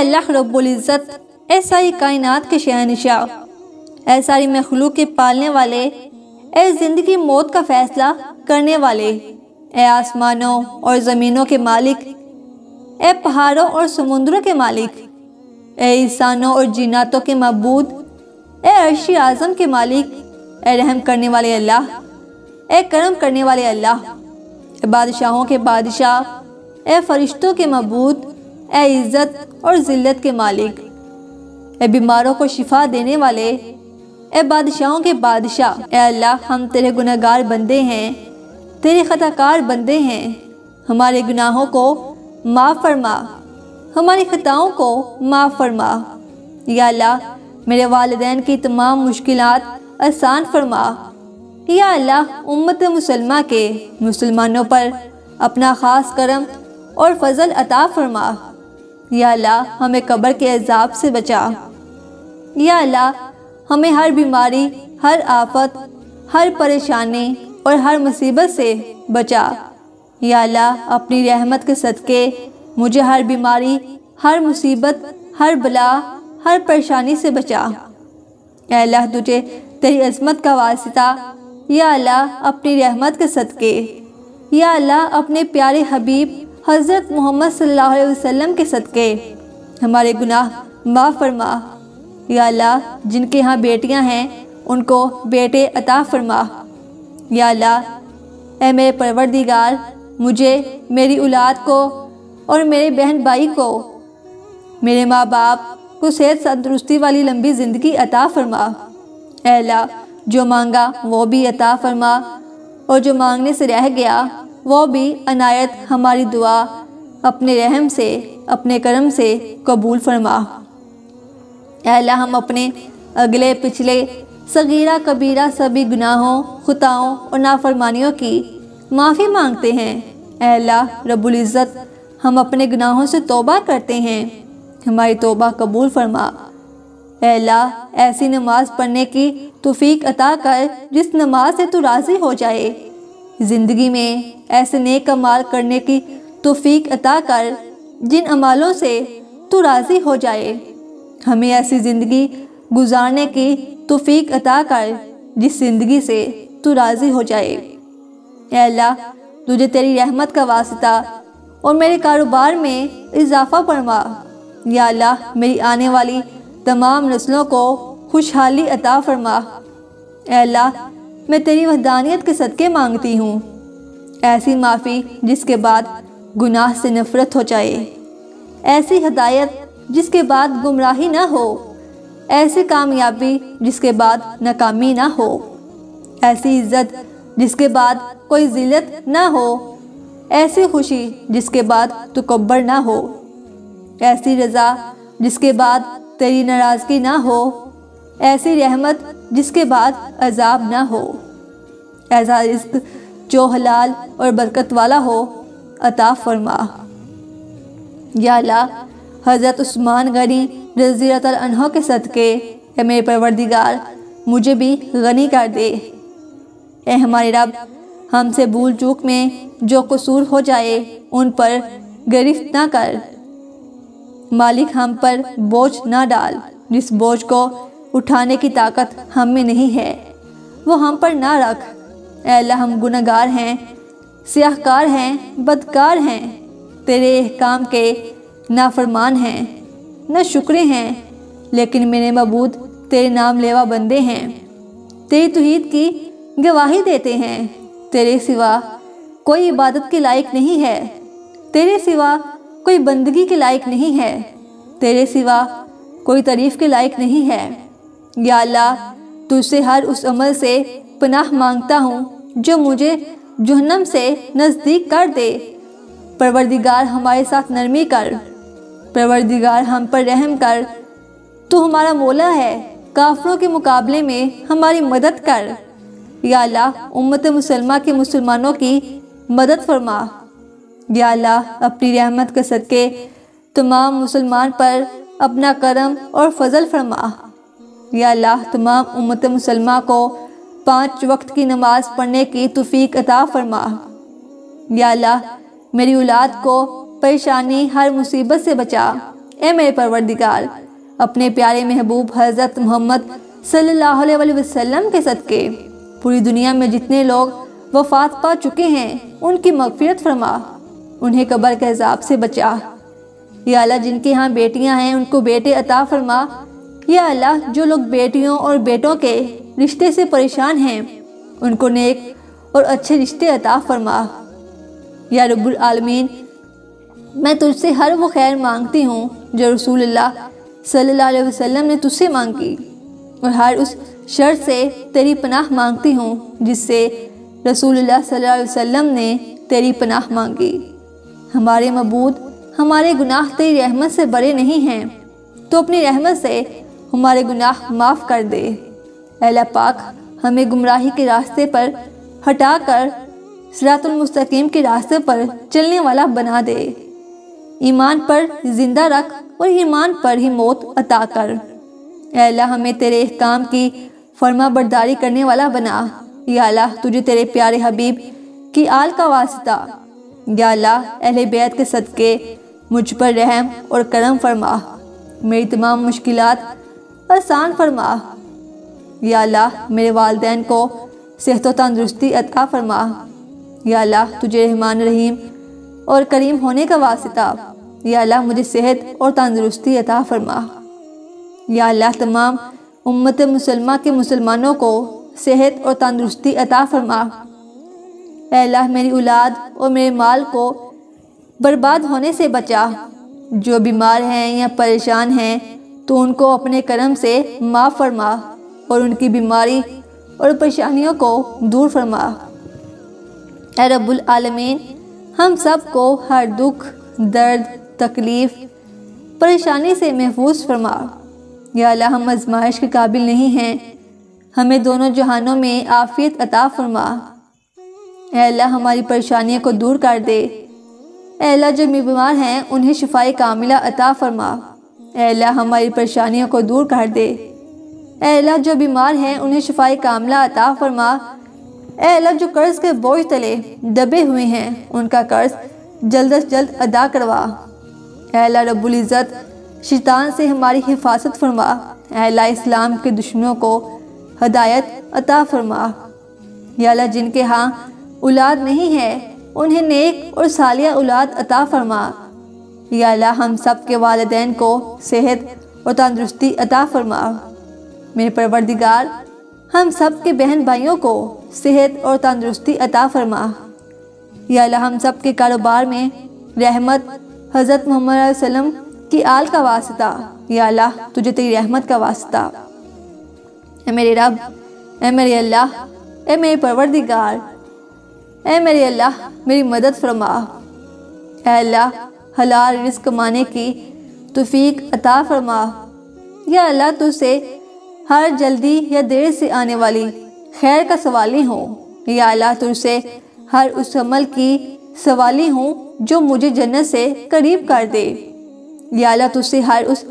اللہ رب العزت، اے ساری کائنات کے شہنشاہ، اے ساری مخلوق کے پالنے والے، اے زندگی موت کا فیصلہ کرنے والے، اے آسمانوں اور زمینوں کے مالک، اے پہاڑوں اور سمندروں کے مالک، اے انسانوں اور جناتوں کے معبود، اے عرش اعظم کے مالک، اے رحم کرنے والے اللہ، اے کرم کرنے والے اللہ، اے بادشاہوں کے بادشاہ، اے فرشتوں کے معبود، اے عزت اور ذلت کے مالک، اے بیماروں کو شفا دینے والے، اے بادشاہوں کے بادشاہ، اے اللہ ہم تیرے گنہگار بندے ہیں، تیرے خطا کار بندے ہیں، ہمارے گناہوں کو معاف فرما، ہماری خطاؤں کو معاف فرما۔ یا اللہ میرے والدین کی تمام مشکلات آسان فرما۔ یا اللہ امت مسلمہ کے مسلمانوں پر اپنا خاص کرم اور فضل عطا فرما۔ یا اللہ ہمیں قبر کے عذاب سے بچا۔ یا اللہ ہمیں ہر بیماری، ہر آفت، ہر پریشانی اور ہر مصیبت سے بچا۔ یا اللہ اپنی رحمت کے صدقے مجھے ہر بیماری، ہر مصیبت، ہر بلا، ہر پریشانی سے بچا۔ اے اللہ تجھے تیری عظمت کا واسطہ، یا اللہ اپنی رحمت کے صدقے، یا اللہ اپنے پیارے حبیب حضرت محمد صلی اللہ علیہ وسلم کے صدقے ہمارے گناہ معاف فرما۔ یا اللہ جن کے ہاں بیٹیاں ہیں ان کو بیٹے عطا فرما۔ یا اللہ اے میرے پروردگار مجھے، میری اولاد کو اور میرے بہن بھائی کو، میرے ماں باپ کو صحت تندرستی والی لمبی زندگی عطا فرما۔ اے اللہ جو مانگا وہ بھی عطا فرما، اور جو مانگنے سے رہ گیا وہ بھی عنایت ہماری دعا اپنے رحم سے، اپنے کرم سے قبول فرما۔ اے اللہ ہم اپنے اگلے پچھلے صغیرہ کبیرہ سبھی گناہوں، خطاؤں اور نافرمانیوں کی معافی مانگتے ہیں۔ اے اللہ رب العزت ہم اپنے گناہوں سے توبہ کرتے ہیں، ہماری توبہ قبول فرما۔ اے اللہ ایسی نماز پڑھنے کی توفیق عطا کر جس نماز سے تو راضی ہو جائے، زندگی میں ایسے نیک اعمال کرنے کی توفیق عطا کر جن اعمالوں سے تو راضی ہو جائے، ہمیں ایسی زندگی گزارنے کی توفیق عطا کر جس زندگی سے تو راضی ہو جائے۔ اے اللہ تجھے تیری رحمت کا واسطہ اور میرے کاروبار میں اضافہ فرما۔ یا اللہ میری آنے والی تمام نسلوں کو خوشحالی عطا فرما۔ اے اللہ میں تیری وحدانیت کے صدقے مانگتی ہوں، ایسی معافی جس کے بعد گناہ سے نفرت ہو جائے، ایسی ہدایت جس کے بعد گمراہی نہ ہو، ایسی کامیابی جس کے بعد ناکامی نہ ہو، ایسی عزت جس کے بعد کوئی ذلت نہ ہو، ایسی خوشی جس کے بعد تکبر نہ ہو، ایسی رضا جس کے بعد تیری ناراضگی نہ ہو، ایسی رحمت جس کے بعد عذاب نہ ہو، ایسا رزق جو حلال اور برکت والا ہو عطا فرما۔ یا اللہ حضرت عثمان غنی رضی اللہ تعالیٰ عنہ کے صدقے اے میرے پروردگار مجھے بھی غنی کر دے۔ اے ہمارے رب ہم سے بھول چوک میں جو قصور ہو جائے ان پر گرفت نہ کر، مالک ہم پر بوجھ نہ ڈال، جس بوجھ کو اٹھانے کی طاقت ہم میں نہیں ہے وہ ہم پر نہ رکھ۔ اے اللہ ہم گنہگار ہیں، سیاہ کار ہیں، بدکار ہیں، تیرے احکام کے نافرمان ہیں، نہ شکرے ہیں، لیکن میرے معبود تیرے نام لیوا بندے ہیں، تیری توحید کی گواہی دیتے ہیں، تیرے سوا کوئی عبادت کے لائق نہیں ہے، تیرے سوا کوئی بندگی کے لائق نہیں ہے، تیرے سوا کوئی تعریف کے لائق نہیں ہے۔ یا اللہ تجھ سے ہر اس عمل سے پناہ مانگتا ہوں جو مجھے جہنم سے نزدیک کر دے۔ پروردگار ہمارے ساتھ نرمی کر، پروردگار ہم پر رحم کر، تو ہمارا مولا ہے، کافروں کے مقابلے میں ہماری مدد کر۔ یا اللہ امت مسلمہ کے مسلمانوں کی مدد فرما۔ یا اللہ اپنی رحمت کے صدقے تمام مسلمان پر اپنا کرم اور فضل فرما۔ یا اللہ تمام امت مسلمہ کو 5 وقت کی نماز پڑھنے کی توفیق عطا فرما۔ یا اللہ میری اولاد کو پریشانی ہر مصیبت سے بچا، اے میرے پروردگار، اپنے پیارے محبوب حضرت محمد صلی اللہ علیہ وسلم کے صدقے پوری دنیا میں جتنے لوگ وفات پا چکے ہیں ان کی مغفرت فرما، انہیں قبر کے عذاب سے بچا۔ یا اللہ، جن کے ہاں بیٹیاں ہیں ان کو بیٹے عطا فرما۔ یا اللہ، جو لوگ بیٹیوں اور بیٹوں کے رشتے سے پریشان ہیں ان کو نیک اور اچھے رشتے عطا فرما۔ یا رب العالمین، میں تجھ سے ہر وہ خیر مانگتی ہوں جو رسول اللہ صلی اللہ علیہ وسلم نے تجھ سے مانگی، اور ہر اس شر سے تیری پناہ مانگتی ہوں جس سے رسول اللہ صلی اللہ علیہ وسلم نے تیری پناہ مانگی۔ ہمارے معبود، ہمارے گناہ تیری رحمت سے بڑے نہیں ہیں، تو اپنی رحمت سے ہمارے گناہ معاف کر دے۔ اے اللہ پاک، ہمیں گمراہی کے راستے پر ہٹا کر صراط المستقیم کے راستے پر چلنے والا بنا دے۔ ایمان پر زندہ رکھ اور ایمان پر ہی موت عطا کر۔ اے اللہ، ہمیں تیرے احکام کی فرما برداری کرنے والا بنا۔ یا اللہ، تجھے تیرے پیارے حبیب کی آل کا واسطہ، یا اللہ اہل بیت کے صدقے مجھ پر رحم اور کرم فرما، میری تمام مشکلات آسان فرما۔ یا اللہ، میرے والدین کو صحت و تندرستی عطا فرما۔ یا اللہ، تجھے رحمان رحیم اور کریم ہونے کا واسطہ، یا اللہ مجھے صحت اور تندرستی عطا فرما۔ یا اللہ، تمام امت مسلمہ کے مسلمانوں کو صحت اور تندرستی عطا فرما۔ اے اللہ، میری اولاد اور میرے مال کو برباد ہونے سے بچا۔ جو بیمار ہیں یا پریشان ہیں تو ان کو اپنے کرم سے معاف فرما اور ان کی بیماری اور پریشانیوں کو دور فرما۔ اے رب العالمین، ہم سب کو ہر دکھ، درد، تکلیف، پریشانی سے محفوظ فرما۔ یا اللہ، ہم آزمائش کے قابل نہیں ہیں، ہمیں دونوں جہانوں میں عافیت عطا فرما۔ اے اللہ، ہماری پریشانیوں کو دور کر دے۔ اے اللہ، جو بیمار ہیں انہیں شفائے کاملہ عطا فرما۔ اے اللہ، ہماری پریشانیوں کو دور کر دے۔ اے اللہ، جو بیمار ہیں انہیں شفائے کاملہ عطا فرما۔ اے اللہ، جو قرض کے بوجھ تلے دبے ہوئے ہیں ان کا قرض جلد از جلد ادا کروا۔ اے اللہ رب العزت، شیطان سے ہماری حفاظت فرما۔ اے اللہ، اسلام کے دشمنوں کو ہدایت عطا فرما۔ یا اللہ، جن کے ہاں اولاد نہیں ہے انہیں نیک اور صالحہ اولاد عطا فرما۔ یا اللہ، ہم سب کے والدین کو صحت اور تندرستی عطا فرما۔ میرے پروردگار، ہم سب کے بہن بھائیوں کو صحت اور تندرستی عطا فرما۔ یا اللہ، ہم سب کے کاروبار میں رحمت حضرت محمد علیہ وسلم کی آل کا واسطہ، یا اللہ تجھے تیری رحمت کا واسطہ۔ اے میرے رب، اے میرے اللہ، اے میرے پروردگار، اے میرے اللہ، میری مدد فرما۔ اے اللہ، حلال رزق کمانے کی توفیق عطا فرما۔ یا اللہ، تجھ سے ہر جلدی یا دیر سے آنے والی خیر کا سوالی ہوں۔ یا اللہ، تجھ سے ہر اس عمل کی سوالی ہوں جو مجھے جنت سے قریب کر دے۔ یا اللہ، تجھ سے ہر اس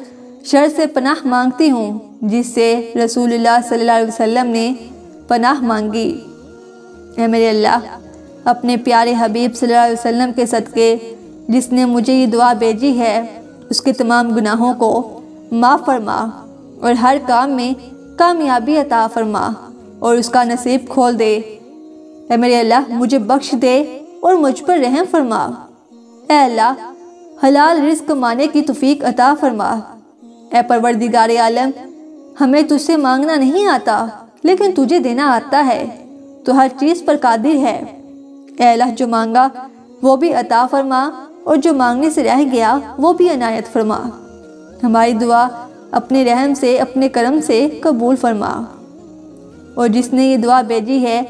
شر سے پناہ مانگتی ہوں جس سے رسول اللہ صلی اللہ علیہ وسلم نے پناہ مانگی۔ اے میرے اللہ، اپنے پیارے حبیب صلی اللہ علیہ وسلم کے صدقے جس نے مجھے یہ دعا بھیجی ہے اس کے تمام گناہوں کو معاف فرما اور ہر کام میں کامیابی عطا فرما اور اس کا نصیب کھول دے۔ اے میرے اللہ، مجھے بخش دے اور مجھ پر رحم فرما۔ اے اللہ، حلال رزق کمانے کی توفیق عطا فرما۔ اے پروردگار عالم، ہمیں تجھ سے مانگنا نہیں آتا لیکن تجھے دینا آتا ہے، تو ہر چیز پر قادر ہے۔ اے اللہ، جو مانگا وہ بھی عطا فرما اور جو مانگنے سے رہ گیا وہ بھی عنایت فرما۔ ہماری دعا اپنے رحم سے، اپنے کرم سے قبول فرما، اور جس نے یہ دعا بھیجی ہے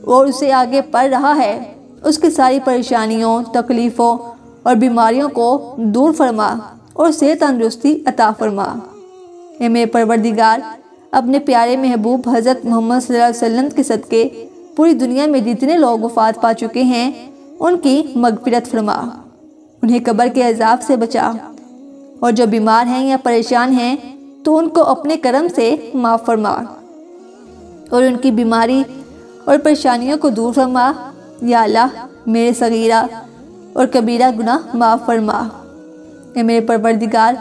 اور اسے آگے پڑھ رہا ہے اس کی ساری پریشانیوں، تکلیفوں اور بیماریوں کو دور فرما اور صحت تندرستی عطا فرما۔ اے میرے پروردگار، اپنے پیارے محبوب حضرت محمد صلی اللہ علیہ وسلم کے صدقے پوری دنیا میں جتنے لوگ وفات پا چکے ہیں ان کی مغفرت فرما، انہیں قبر کے عذاب سے بچا، اور جو بیمار ہیں یا پریشان ہیں تو ان کو اپنے کرم سے معاف فرما اور ان کی بیماری اور پریشانیوں کو دور فرما۔ یا اللہ، میرے صغیرہ اور کبیرہ گناہ معاف فرما۔ اے میرے پروردگار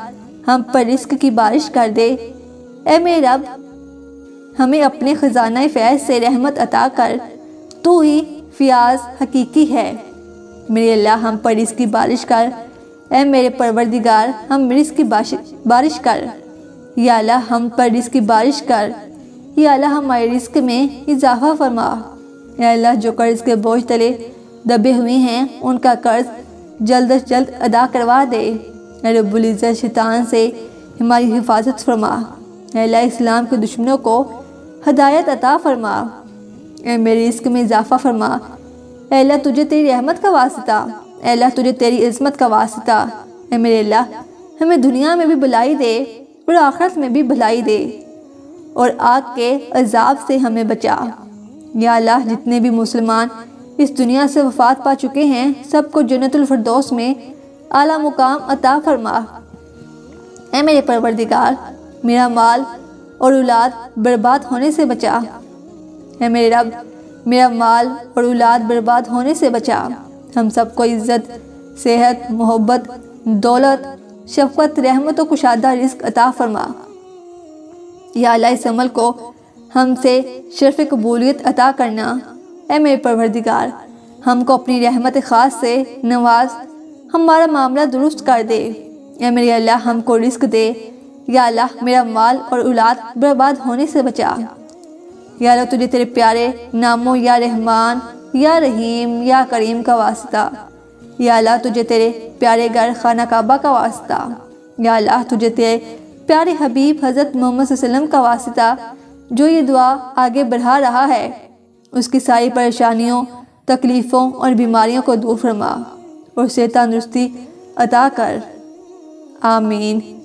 ہم پر رزق کی بارش کر دے۔ اے میرے رب ہمیں اپنے خزانہ فیض سے رحمت عطا کر، تو ہی فیاض حقیقی ہے۔ میرے اللہ ہم پر رزق کی بارش کر، اے میرے پروردگار ہم رزق کی بارش کر۔ یا اللہ ہم پر رزق کی بارش کر، یا اللہ ہمارے رزق میں اضافہ فرما۔ یا اللہ جو قرض کے بوجھ تلے دبے ہوئے ہیں ان کا قرض جلد از جلد ادا کروا دے۔ اے رب العزت شیطان سے ہماری حفاظت فرما۔ اے اللہ اسلام کے دشمنوں کو ہدایت عطا فرما۔ اے میرے رزق میں اضافہ فرما۔ اے اللہ تجھے تیری رحمت کا واسطہ، اے اللہ تجھے تیری عظمت کا واسطہ، اے میرے اللہ ہمیں دنیا میں بھی بھلائی دے اور آخرت میں بھی بھلائی دے، اور آگ کے عذاب سے ہمیں بچا۔ یا اللہ جتنے بھی مسلمان اس دنیا سے وفات پا چکے ہیں سب کو جنت الفردوس میں اعلیٰ مقام عطا فرما۔ اے میرے پروردگار میرا مال اور اولاد برباد ہونے سے بچا۔ اے میرے رب میرا مال اور اولاد برباد ہونے سے بچا۔ ہم سب کو عزت، صحت، محبت، دولت، شفقت، رحمت و کشادہ رزق عطا فرما۔ یا اللہ اس عمل کو ہم سے شرف قبولیت عطا کرنا۔ اے میرے پروردگار ہم کو اپنی رحمت خاص سے نواز، ہمارا معاملہ درست کر دے۔ اے میرے اللہ ہم کو رزق دے۔ یا اللہ میرا مال اور اولاد برباد ہونے سے بچا۔ یا اللہ تجھے تیرے پیارے ناموں یا رحمان یا رحیم یا کریم کا واسطہ، یا اللہ تجھے تیرے پیارے گھر خانہ کعبہ کا واسطہ، یا اللہ تجھے تیرے پیارے حبیب حضرت محمد صلی اللہ علیہ وسلم کا واسطہ جو یہ دعا آگے بڑھا رہا ہے، اس کی ساری پریشانیوں، تکلیفوں اور بیماریوں کو دور فرما اور صحت تندرستی عطا کر۔ آمین۔